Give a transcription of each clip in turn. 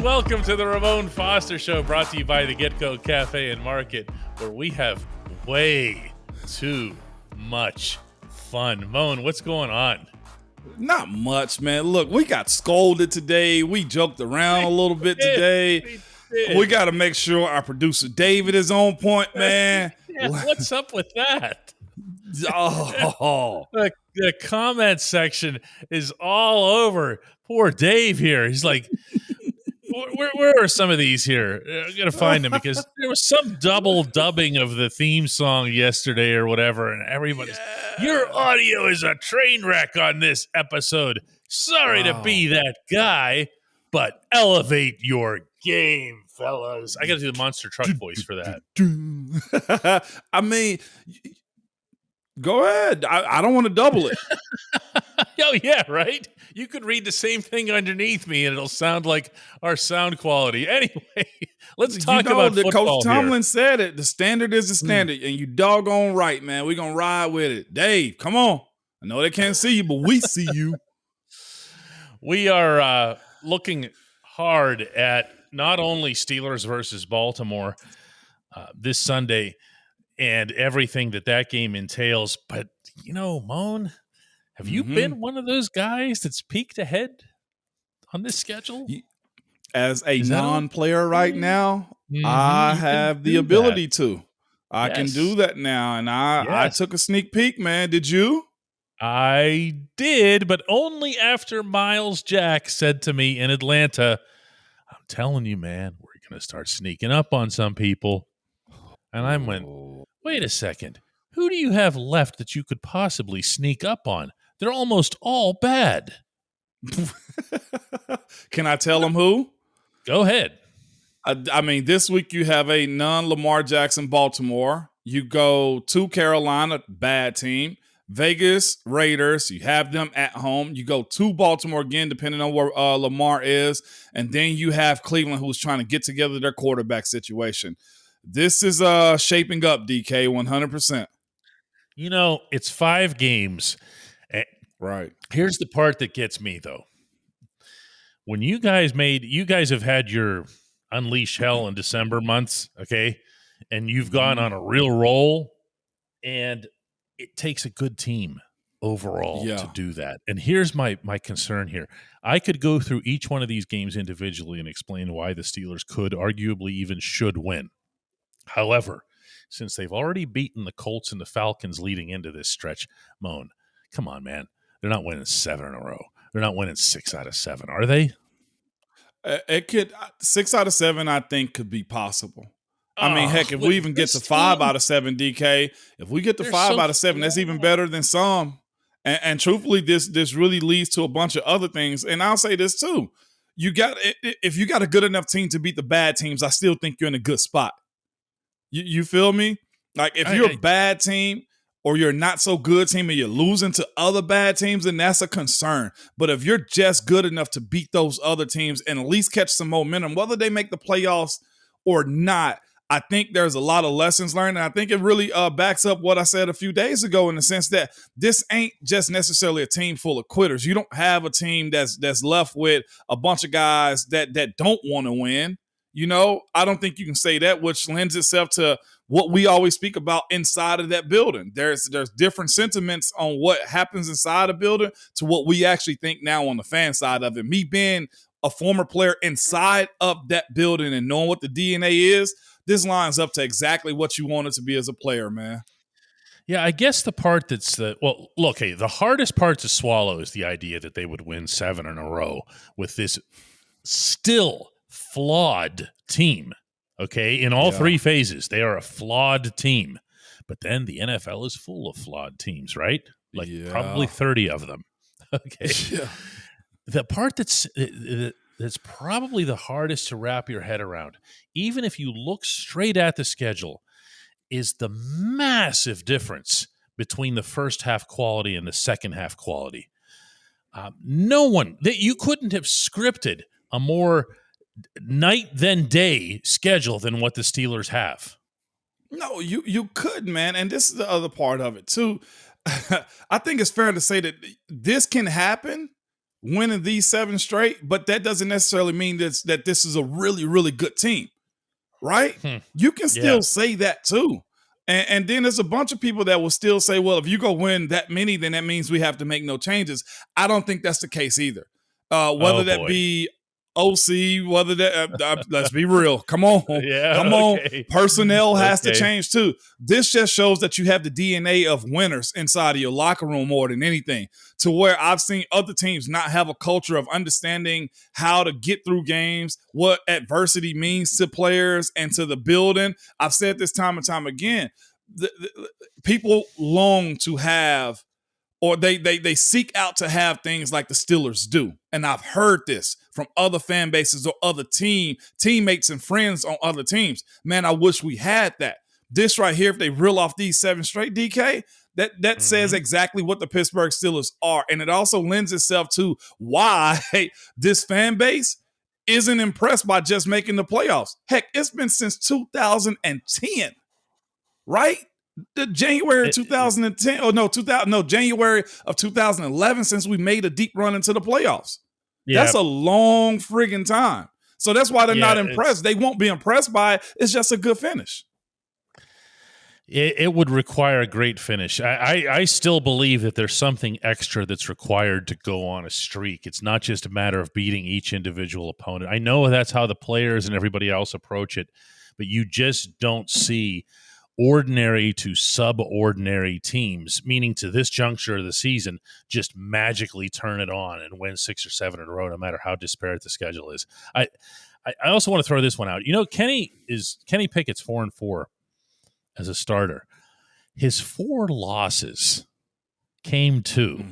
and welcome to the Ramon Foster Show, brought to you by the Get-Go Cafe and Market, where we have way too much fun. Moan, what's going on? Not much, man. Look, we got scolded today. We joked around a little bit today. We got to make sure our producer David is on point, man. Yeah, what's up with that? Oh, The comment section is all over poor Dave here. He's like, where are some of these here? I'm going to find them because there was some double dubbing of the theme song yesterday or whatever, and everybody's, your audio is a train wreck on this episode. Sorry to be that guy, but elevate your game, fellas. I got to do the monster truck voice for that. I mean, go ahead. I don't want to double it. Oh, yeah, right? You could read the same thing underneath me, and it'll sound like our sound quality. Anyway, let's talk about football. Coach Tomlin said it. The standard is the standard, and you doggone right, man. We're going to ride with it. Dave, come on. I know they can't see you, but we see you. We are looking hard at not only Steelers versus Baltimore this Sunday and everything that game entails, but, Moan, have you been one of those guys that's peeked ahead on this schedule? As a non-player right now, I have the ability to. I can do that now, and I took a sneak peek, man. Did you? I did, but only after Miles Jack said to me in Atlanta, I'm telling you, man, we're going to start sneaking up on some people. And I went, wait a second. Who do you have left that you could possibly sneak up on? They're almost all bad. Can I tell them who? Go ahead. I mean, this week you have a non-Lamar Jackson Baltimore. You go to Carolina, bad team. Vegas Raiders, you have them at home. You go to Baltimore again, depending on where Lamar is. And then you have Cleveland, who's trying to get together their quarterback situation. This is shaping up, DK, 100%. It's 5 games. Right. Here's the part that gets me, though. When you guys have had your Unleash Hell in December months, okay? And you've gone on a real roll, and it takes a good team overall to do that. And here's my concern here. I could go through each one of these games individually and explain why the Steelers could, arguably even should win. However, since they've already beaten the Colts and the Falcons leading into this stretch, Moan, come on, man. They're not winning 7 in a row. They're not winning 6 out of 7, are they? It could 6 out of 7, I think, could be possible. I mean, heck, if we even get to 5 out of 7, DK, if we get to 5 out of 7, that's even better than some. And truthfully, this really leads to a bunch of other things. And I'll say this too: if you got a good enough team to beat the bad teams, I still think you're in a good spot. You feel me? Like if you're a bad team or you're not so good team and you're losing to other bad teams, then that's a concern. But if you're just good enough to beat those other teams and at least catch some momentum, whether they make the playoffs or not, I think there's a lot of lessons learned. And I think it really backs up what I said a few days ago in the sense that this ain't just necessarily a team full of quitters. You don't have a team that's left with a bunch of guys that don't want to win. I don't think you can say that, which lends itself to what we always speak about inside of that building. There's different sentiments on what happens inside a building to what we actually think now on the fan side of it. Me being a former player inside of that building and knowing what the DNA is, this lines up to exactly what you want it to be as a player, man. Yeah, I guess the part that's the hardest part to swallow is the idea that they would win 7 in a row with this still flawed team. Okay, in all 3 phases, they are a flawed team. But then the NFL is full of flawed teams, right? Probably 30 of them. Okay. Yeah. The part that's probably the hardest to wrap your head around, even if you look straight at the schedule, is the massive difference between the first half quality and the second half quality. You couldn't have scripted a more night than day schedule than what the Steelers have. No, you could, man. And this is the other part of it too. I think it's fair to say that this can happen winning these 7 straight, but that doesn't necessarily mean that this is a really, really good team, right? You can still say that too. And then there's a bunch of people that will still say, well, if you go win that many, then that means we have to make no changes. I don't think that's the case either. Whether that be OC, whether that let's be real. Come on. Come on. Personnel has to change too. This just shows that you have the DNA of winners inside of your locker room more than anything, to where I've seen other teams not have a culture of understanding how to get through games, what adversity means to players and to the building. I've said this time and time again. People long to have, or they seek out to have things like the Steelers do. And I've heard this from other fan bases or other teammates and friends on other teams. Man, I wish we had that. This right here, if they reel off these 7 straight, DK, that says exactly what the Pittsburgh Steelers are. And it also lends itself to why this fan base isn't impressed by just making the playoffs. Heck, it's been since 2010, right? The January of 2010, January of 2011 since we made a deep run into the playoffs. Yeah. That's a long friggin' time. So that's why they're not impressed. They won't be impressed by it. It's just a good finish. It would require a great finish. I still believe that there's something extra that's required to go on a streak. It's not just a matter of beating each individual opponent. I know that's how the players and everybody else approach it, but you just don't see ordinary to subordinary teams, meaning to this juncture of the season, just magically turn it on and win 6 or 7 in a row, no matter how disparate the schedule is. I also want to throw this one out. You know, Kenny Pickett's 4-4 as a starter. His 4 losses came to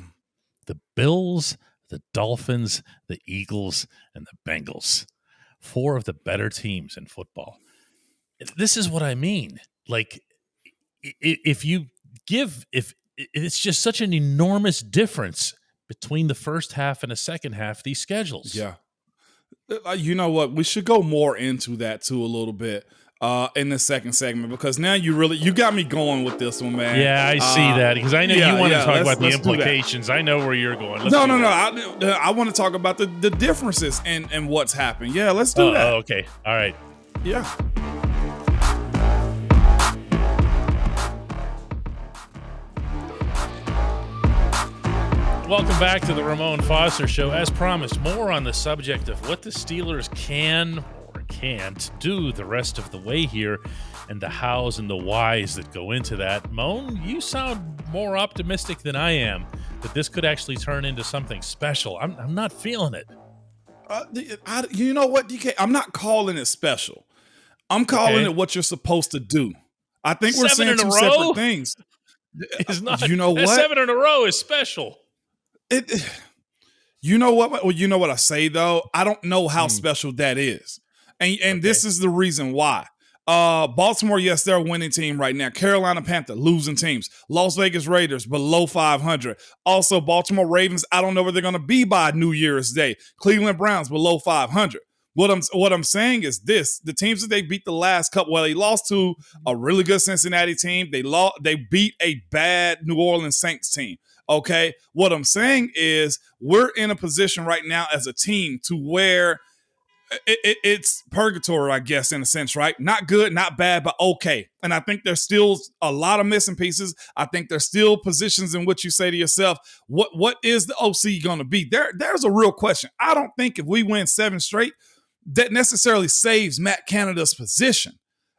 the Bills, the Dolphins, the Eagles, and the Bengals. 4 of the better teams in football. This is what I mean. Like, if it's just such an enormous difference between the first half and the second half, these schedules. Yeah. You know what? We should go more into that too a little bit in the second segment, because now you got me going with this one, man. Yeah, I see that, because I know you want to talk about the implications. I know where you're going. No. I want to talk about the differences and what's happened. Yeah, let's do that. Okay. All right. Yeah. Welcome back to the Ramon Foster Show. As promised, more on the subject of what the Steelers can or can't do the rest of the way here, and the hows and the whys that go into that. Moan, you sound more optimistic than I am that this could actually turn into something special. I'm not feeling it. You know what, DK? I'm not calling it special. I'm calling it what you're supposed to do. I think we're saying 2 separate things. It's not. You know what? 7 in a row is special. You know what? Well, you know what I say though. I don't know how special that is, and this is the reason why. Baltimore, yes, they're a winning team right now. Carolina Panther, losing teams. Las Vegas Raiders, below 500. Also, Baltimore Ravens, I don't know where they're going to be by New Year's Day. Cleveland Browns, below 500. What I'm saying is this: the teams that they beat the last couple, well, they lost to a really good Cincinnati team. They beat a bad New Orleans Saints team. Okay, what I'm saying is we're in a position right now as a team to where it's purgatory, I guess, in a sense, right? Not good, not bad, but okay. And I think there's still a lot of missing pieces. I think there's still positions in which you say to yourself, what is the OC going to be? There's a real question. I don't think if we win 7 straight, that necessarily saves Matt Canada's position.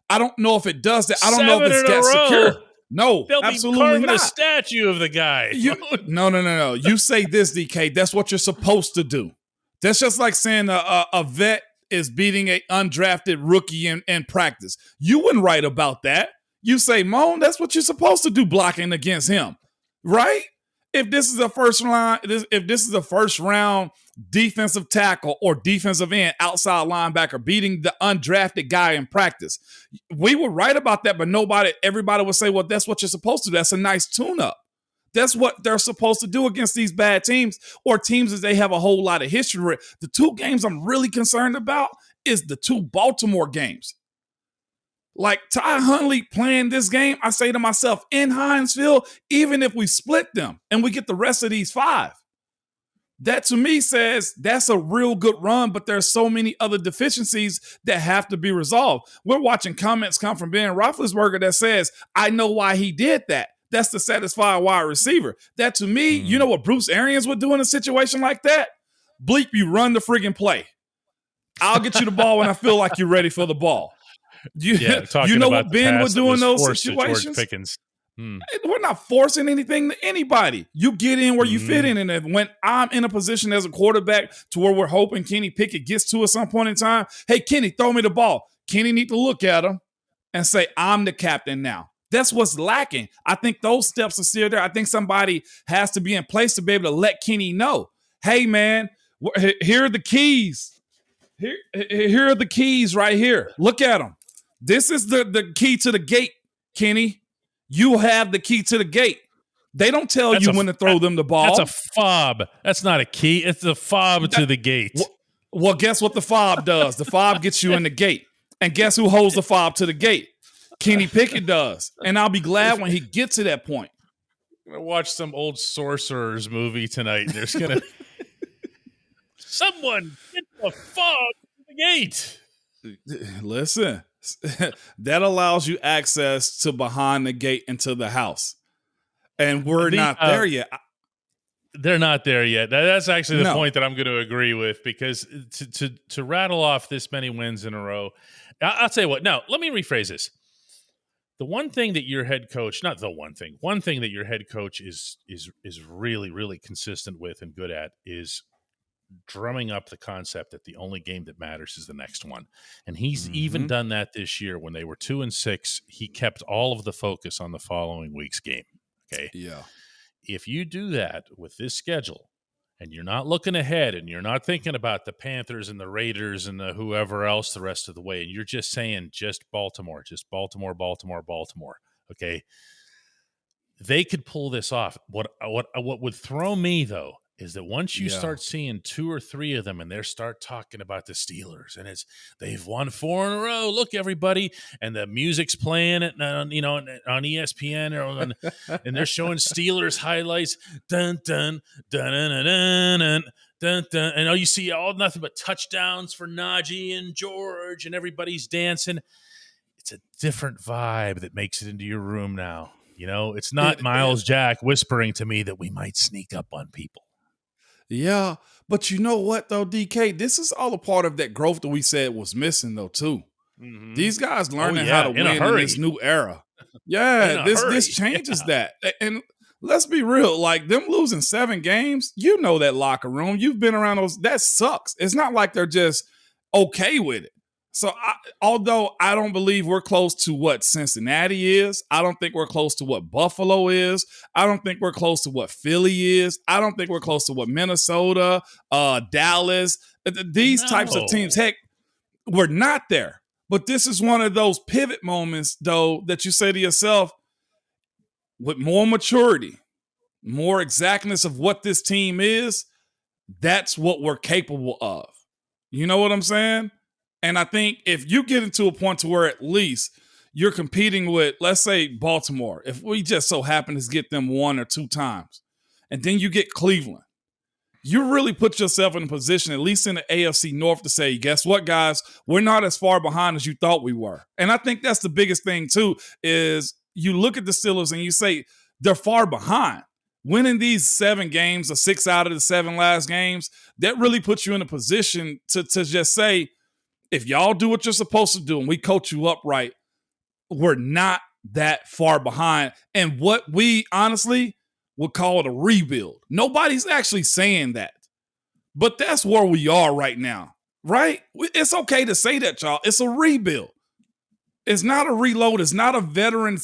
I don't know if it does that. I don't know if it's that secure. No, they'll absolutely be carving not. a statue of the guy. No. You say this, DK. That's what you're supposed to do. That's just like saying a vet is beating an undrafted rookie in practice. You wouldn't write about that. You say, Moan, that's what you're supposed to do, blocking against him, right? If this is a first round defensive tackle or defensive end, outside linebacker beating the undrafted guy in practice, we would write about that, but everybody would say, well, that's what you're supposed to do. That's a nice tune-up. That's what they're supposed to do against these bad teams, or teams that they have a whole lot of history with. The 2 games I'm really concerned about is the 2 Baltimore games. Like Ty Huntley playing this game, I say to myself, in Heinz Field, even if we split them and we get the rest of these 5, That to me says that's a real good run, but there's so many other deficiencies that have to be resolved. We're watching comments come from Ben Roethlisberger that says, I know why he did that. That's the satisfied wide receiver. That to me, you know what Bruce Arians would do in a situation like that? Bleep, you run the friggin' play. I'll get you the ball when I feel like you're ready for the ball. You know what Ben would do in those situations? We're not forcing anything to anybody. You get in where you fit in. And when I'm in a position as a quarterback to where we're hoping Kenny Pickett gets to at some point in time, hey, Kenny, throw me the ball. Kenny need to look at him and say, I'm the captain now. That's what's lacking. I think those steps are still there. I think somebody has to be in place to be able to let Kenny know, hey, man, here are the keys. Here are the keys right here. Look at them. This is the key to the gate, Kenny. You have the key to the gate. They don't tell you when to throw them the ball. That's a fob. That's not a key. It's a fob to the gate. Well, guess what the fob does? The fob gets you in the gate. And guess who holds the fob to the gate? Kenny Pickett does. And I'll be glad when he gets to that point. I'm going to watch some old sorcerer's movie tonight. There's going to someone get the fob to the gate. Listen. That allows you access to behind the gate into the house. And we're not there yet. They're not there yet. That's actually the point that I'm going to agree with, because to rattle off this many wins in a row, I'll tell you what. No, let me rephrase this. The one thing that your head coach, not the one thing that your head coach is really, really consistent with and good at is drumming up the concept that the only game that matters is the next one. And he's even done that this year. When they were 2-6, he kept all of the focus on the following week's game. Okay. Yeah. If you do that with this schedule and you're not looking ahead and you're not thinking about the Panthers and the Raiders and the whoever else the rest of the way, and you're just saying just Baltimore. Okay. They could pull this off. What would throw me though is that once you start seeing 2 or 3 of them and they start talking about the Steelers and they've won 4 in a row, look everybody, and the music's playing it on ESPN and they're showing Steelers highlights, dun dun dun dun dun dun dun dun, and you see nothing but touchdowns for Najee and George and everybody's dancing. It's a different vibe that makes it into your room now. It's not Miles Jack whispering to me that we might sneak up on people. Yeah, but you know what, though, DK? This is all a part of that growth that we said was missing, though, too. Mm-hmm. These guys learning how to win in this new era. Yeah, this changes that. And let's be real, like them losing 7 games, that locker room. You've been around those. That sucks. It's not like they're just okay with it. So although I don't believe we're close to what Cincinnati is, I don't think we're close to what Buffalo is. I don't think we're close to what Philly is. I don't think we're close to what Minnesota, Dallas, these types of teams. Heck, we're not there. But this is one of those pivot moments, though, that you say to yourself, with more maturity, more exactness of what this team is, that's what we're capable of. You know what I'm saying? And I think if you get into a point to where at least you're competing with, let's say, Baltimore, if we just so happen to get them 1 or 2 times, and then you get Cleveland, you really put yourself in a position, at least in the AFC North, to say, guess what, guys? We're not as far behind as you thought we were. And I think that's the biggest thing, too, is you look at the Steelers and you say they're far behind. Winning these 7 games or 6 out of the 7 last games, that really puts you in a position to just say, if y'all do what you're supposed to do and we coach you up right, we're not that far behind. And what we honestly would call it a rebuild. Nobody's actually saying that. But that's where we are right now, right? It's okay to say that, y'all. It's a rebuild. It's not a reload. It's not a veteran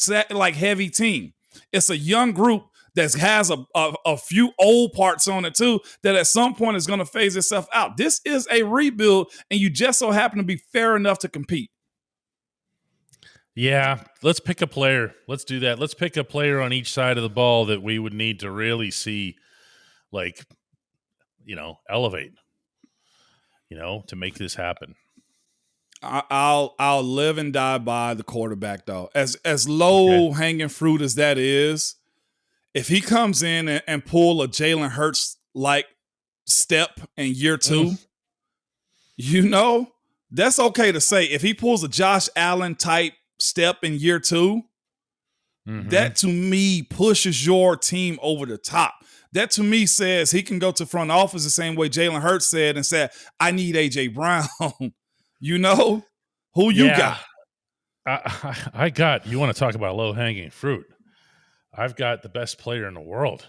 heavy team. It's a young group that has a few old parts on it too, that at some point is going to phase itself out. This is a rebuild, and you just so happen to be fair enough to compete. Yeah, let's pick a player. Let's do that. Let's pick a player on each side of the ball that we would need to really see, elevate, to make this happen. I'll live and die by the quarterback, though. As low hanging fruit as that is, if he comes in and pull a Jalen Hurts like step in year 2, you know, that's okay to say. If he pulls a Josh Allen type step in year 2, that to me pushes your team over the top. That to me says he can go to front office the same way Jalen Hurts said and said, I need A.J. Brown. You know? Who you got? I got, you want to talk about low-hanging fruit. I've got the best player in the world.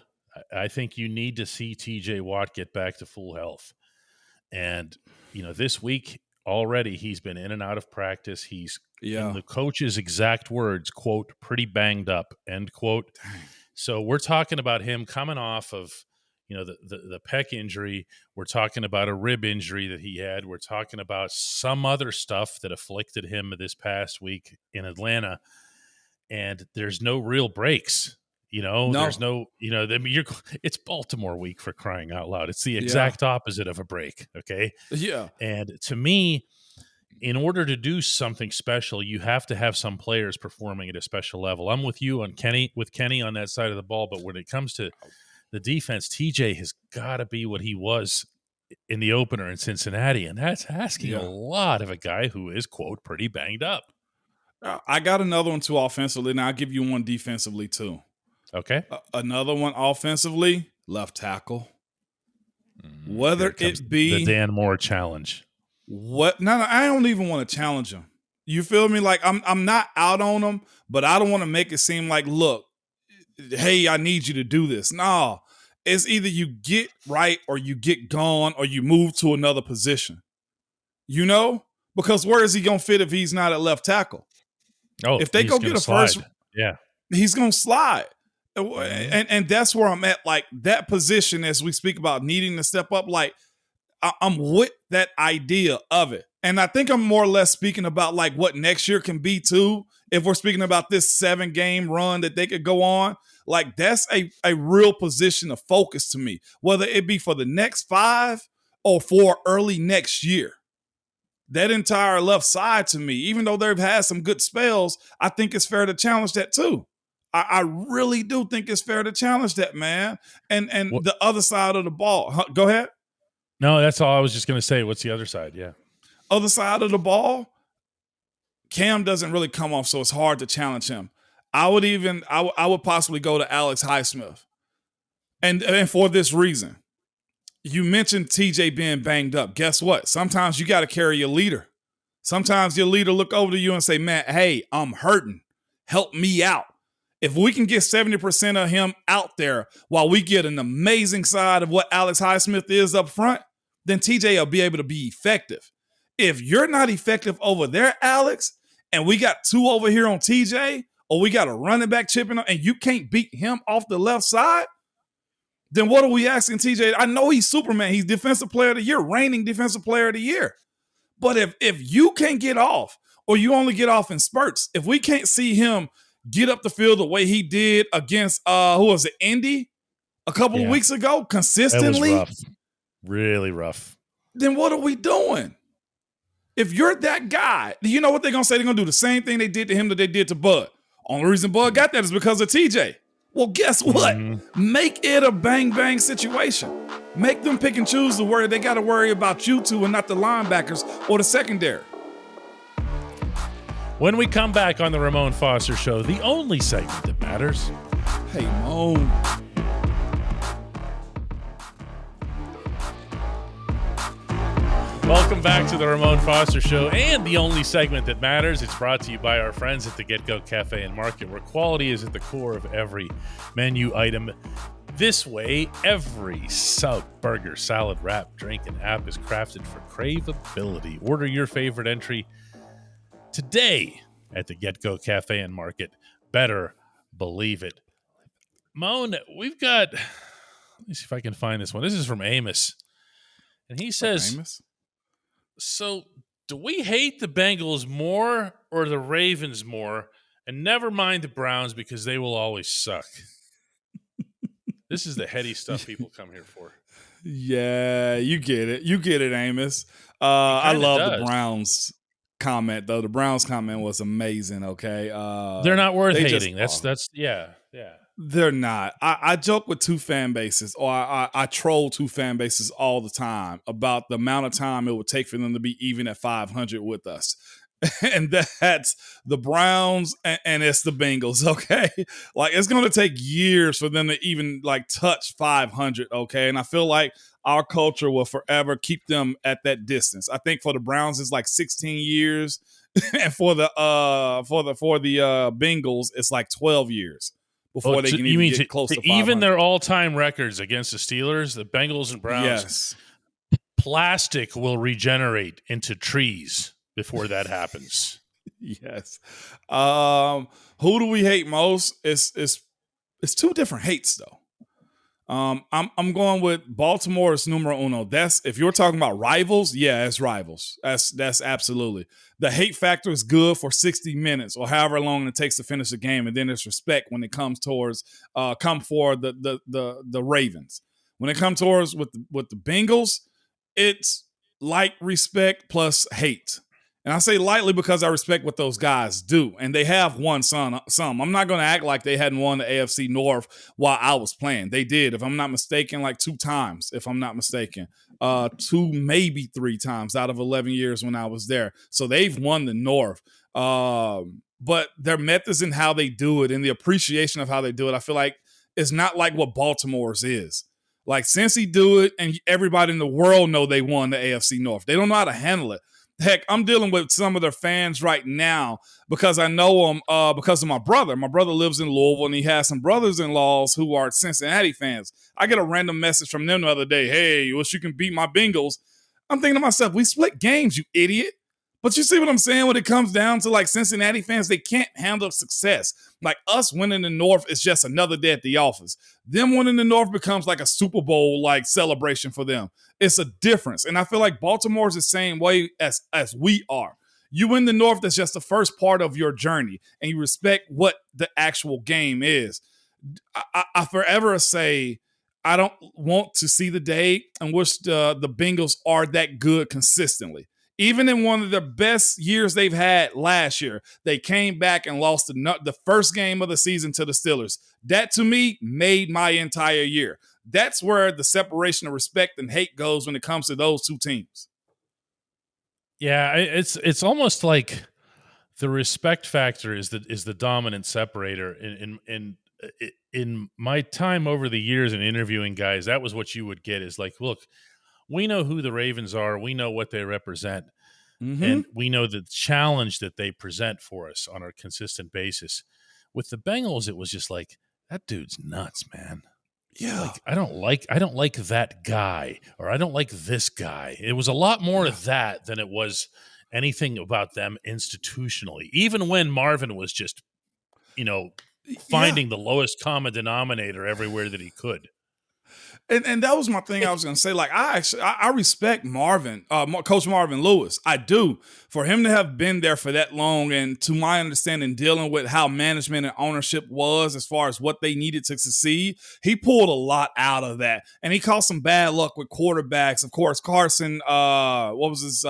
I think you need to see T.J. Watt get back to full health. And, this week already he's been in and out of practice. He's, in the coach's exact words, quote, pretty banged up, end quote. Dang. So we're talking about him coming off of, the pec injury. We're talking about a rib injury that he had. We're talking about some other stuff that afflicted him this past week in Atlanta. And there's no real breaks. There's no, it's Baltimore week, for crying out loud. It's the exact opposite of a break. Okay. Yeah. And to me, in order to do something special, you have to have some players performing at a special level. I'm with you on Kenny on that side of the ball. But when it comes to the defense, TJ has got to be what he was in the opener in Cincinnati. And that's asking a lot of a guy who is, quote, pretty banged up. I got another one too offensively, and I'll give you one defensively too. Okay. Another one offensively, left tackle. Whether it be the Dan Moore challenge. No, I don't even want to challenge him. You feel me? Like I'm not out on him, but I don't want to make it seem like, look, hey, I need you to do this. No, it's either you get right or you get gone or you move to another position. Because where is he gonna fit if he's not at left tackle? Oh, if they go get a slide. first, he's gonna slide. And that's where I'm at. Like that position, as we speak about needing to step up, like I'm with that idea of it. And I think I'm more or less speaking about like what next year can be too. If we're speaking about this 7-game run that they could go on, like that's a real position of focus to me, whether it be for the next 5 or for early next year. That entire left side to me, even though they've had some good spells, I think it's fair to challenge that too. I really do think it's fair to challenge that, man. And the other side of the ball. Go ahead. No, that's all I was just going to say. What's the other side? Yeah. Other side of the ball, Cam doesn't really come off, so it's hard to challenge him. I would possibly go to Alex Highsmith. And for this reason. You mentioned TJ being banged up. Guess what? Sometimes you got to carry your leader. Sometimes your leader look over to you and say, man, hey, I'm hurting. Help me out. If we can get 70% of him out there while we get an amazing side of what Alex Highsmith is up front, then TJ will be able to be effective. If you're not effective over there, Alex, and we got 2 over here on TJ, or we got a running back chipping, and you can't beat him off the left side, then what are we asking TJ? I know he's Superman. He's Defensive Player of the Year, reigning Defensive Player of the Year. But if you can't get off, or you only get off in spurts, if we can't see him get up the field the way he did against, who was it, Indy a couple of weeks ago, consistently. That was rough. Really rough. Then what are we doing? If you're that guy, you know what they're going to say? They're going to do the same thing they did to him that they did to Bud. Only reason Bud got that is because of TJ. Well, guess what? Make it a bang-bang situation. Make them pick and choose the word. They got to worry about you two and not the linebackers or the secondary. When we come back on the Ramon Foster Show, the only segment that matters. Hey, Mo. Welcome back to the Ramon Foster Show and the only segment that matters. It's brought to you by our friends at the Get Go Cafe and Market, where quality is at the core of every menu item. This way, every sub, burger, salad, wrap, drink, and app is crafted for craveability. Order your favorite entry today at the Get Go Cafe and Market. Better believe it. Moan, we've got, let me see if I can find this one. This is from Amos. And he says, Amos? So, do we hate the Bengals more or the Ravens more? And never mind the Browns because they will always suck. This is the heady stuff people come here for. Yeah, you get it. You get it, Amos. I love the Browns comment, though. The Browns comment was amazing, okay? They're not worth hating. That's yeah. They're not. I joke with two fan bases, or I troll two fan bases all the time about the amount of time it would take for them to be even at 500 with us. And that's the Browns and it's the Bengals, okay? Like, it's going to take years for them to even, like, touch 500, okay? And I feel like our culture will forever keep them at that distance. I think for the Browns, it's like 16 years. And for the Bengals, it's like 12 years before they can even get close to 500. Even their all-time records against the Steelers, the Bengals and Browns, yes, plastic will regenerate into trees before that happens. Yes. Who do we hate most? It's two different hates though. I'm going with Baltimore's numero uno. That's, if you're talking about rivals, yeah, it's rivals. That's absolutely. The hate factor is good for 60 minutes or however long it takes to finish the game, and then there's respect when it comes towards come for the Ravens. When it comes towards with the Bengals, it's like respect plus hate. And I say lightly because I respect what those guys do. And they have won some. I'm not going to act like they hadn't won the AFC North while I was playing. They did, if I'm not mistaken, like 2 times, if I'm not mistaken. 2, maybe 3 times out of 11 years when I was there. So they've won the North. But their methods and how they do it and the appreciation of how they do it, I feel like it's not like what Baltimore's is. Like, Cincy do it and everybody in the world know they won the AFC North. They don't know how to handle it. Heck, I'm dealing with some of their fans right now because I know them because of my brother. My brother lives in Louisville, and he has some brothers-in-laws who are Cincinnati fans. I get a random message from them the other day. Hey, wish you can beat my Bengals. I'm thinking to myself, we split games, you idiot. But you see what I'm saying? When it comes down to, like, Cincinnati fans, they can't handle success. Like, us winning the North is just another day at the office. Them winning the North becomes like a Super Bowl like celebration for them. It's a difference. And I feel like Baltimore's the same way as we are. You win the North, that's just the first part of your journey, and you respect what the actual game is. I forever say I don't want to see the day in which the Bengals are that good consistently. Even in one of the best years they've had last year, they came back and lost the first game of the season to the Steelers. That, to me, made my entire year. That's where the separation of respect and hate goes when it comes to those two teams. Yeah, it's almost like the respect factor is the dominant separator. In my time over the years in interviewing guys, that was what you would get is like, look, we know who the Ravens are. We know what they represent. Mm-hmm. And we know the challenge that they present for us on a consistent basis. With the Bengals, it was just like, that dude's nuts, man. Yeah. Like, I don't like that guy, or I don't like this guy. It was a lot more of that than it was anything about them institutionally. Even when Marvin was just, finding the lowest common denominator everywhere that he could. And that was my thing I was going to say. Like, I respect Marvin, Coach Marvin Lewis. I do. For him to have been there for that long, and to my understanding, dealing with how management and ownership was as far as what they needed to succeed, he pulled a lot out of that. And he caused some bad luck with quarterbacks. Of course, Carson, what was his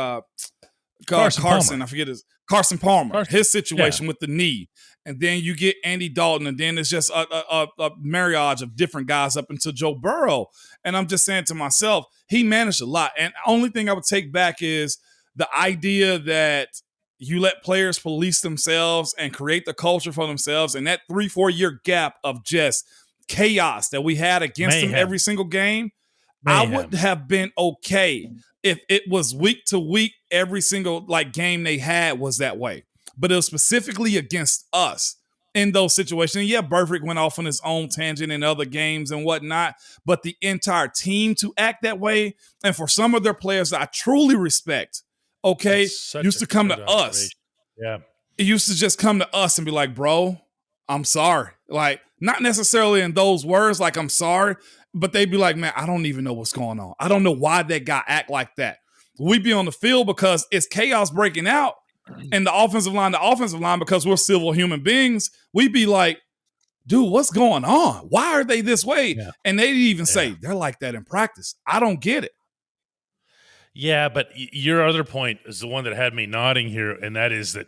Carson, I forget his Carson Palmer, his situation with the knee. And then you get Andy Dalton, and then it's just a marriage of different guys up until Joe Burrow. And I'm just saying to myself, he managed a lot. And the only thing I would take back is the idea that you let players police themselves and create the culture for themselves. And that 3-4 year gap of just chaos that we had against them every single game, I would have been okay if it was week to week, every single game they had was that way. But it was specifically against us in those situations. And yeah, Burfict went off on his own tangent in other games and whatnot, but the entire team to act that way, and for some of their players that I truly respect, used to come to us. Yeah. It used to just come to us and be like, bro, I'm sorry. Like, not necessarily in those words, like, I'm sorry, but they'd be like, man, I don't even know what's going on. I don't know why that guy act like that. We'd be on the field because it's chaos breaking out. And the offensive line, because we're civil human beings, we'd be like, dude, what's going on? Why are they this way? Yeah. And they'd even say, they're like that in practice. I don't get it. Yeah, but your other point is the one that had me nodding here, and that is that,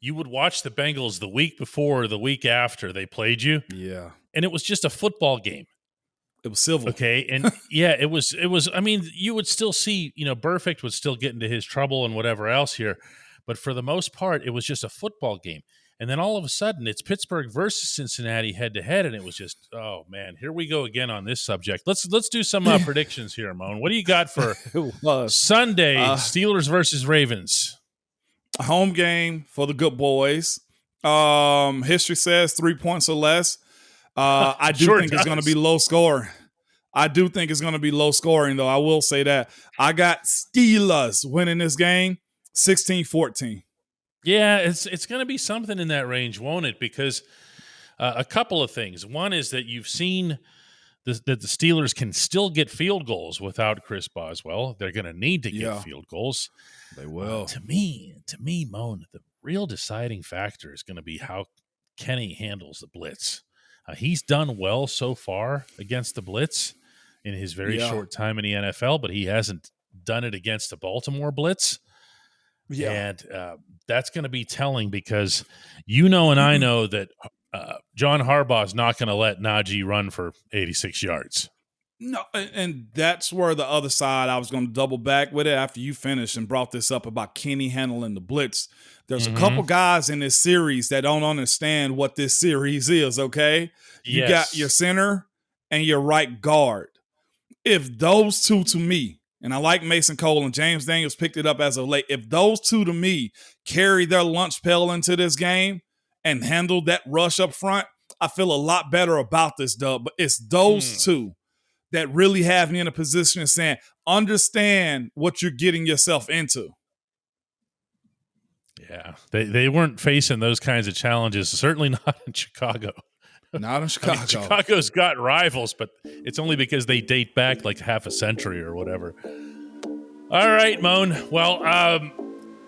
you would watch the Bengals the week before or the week after they played you. Yeah. And it was just a football game. It was civil. Okay. And yeah, it was, I mean, you would still see, Burfict would still get into his trouble and whatever else here. But for the most part, it was just a football game. And then all of a sudden, it's Pittsburgh versus Cincinnati head to head. And it was just, oh man, here we go again on this subject. Let's do some predictions here, Ramon. What do you got for Sunday, Steelers versus Ravens? A home game for the good boys. History says 3 points or less. I do think it's going to be low scoring. I do think it's going to be low scoring, though. I will say that. I got Steelers winning this game 16-14. Yeah, it's going to be something in that range, won't it? Because a couple of things. One is that you've seen that the Steelers can still get field goals without Chris Boswell. They're going to need to get field goals. They will. To me, Moan, the real deciding factor is going to be how Kenny handles the blitz. He's done well so far against the blitz in his very short time in the NFL, but he hasn't done it against the Baltimore blitz. Yeah. And that's going to be telling because and I know that John Harbaugh's not going to let Najee run for 86 yards. No, and that's where the other side, I was going to double back with it after you finished and brought this up about Kenny handling the blitz. There's a couple guys in this series that don't understand what this series is, okay? You got your center and your right guard. If those two, to me, and I like Mason Cole and James Daniels picked it up as of late, if those two, to me, carry their lunch pail into this game and handle that rush up front, I feel a lot better about this, Dub. But it's those two that really have me in a position of saying, understand what you're getting yourself into. Yeah, they weren't facing those kinds of challenges, certainly not in Chicago. Not in Chicago. I mean, Chicago's got rivals, but it's only because they date back like half a century or whatever. All right, Moan. Well,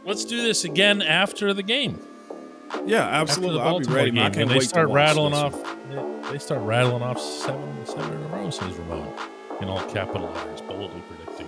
let's do this again after the game. Yeah, absolutely. I'll be ready. I can't wait to start rattling off. They start rattling off seven in a row, says Ramon, in all capital letters, boldly predicting.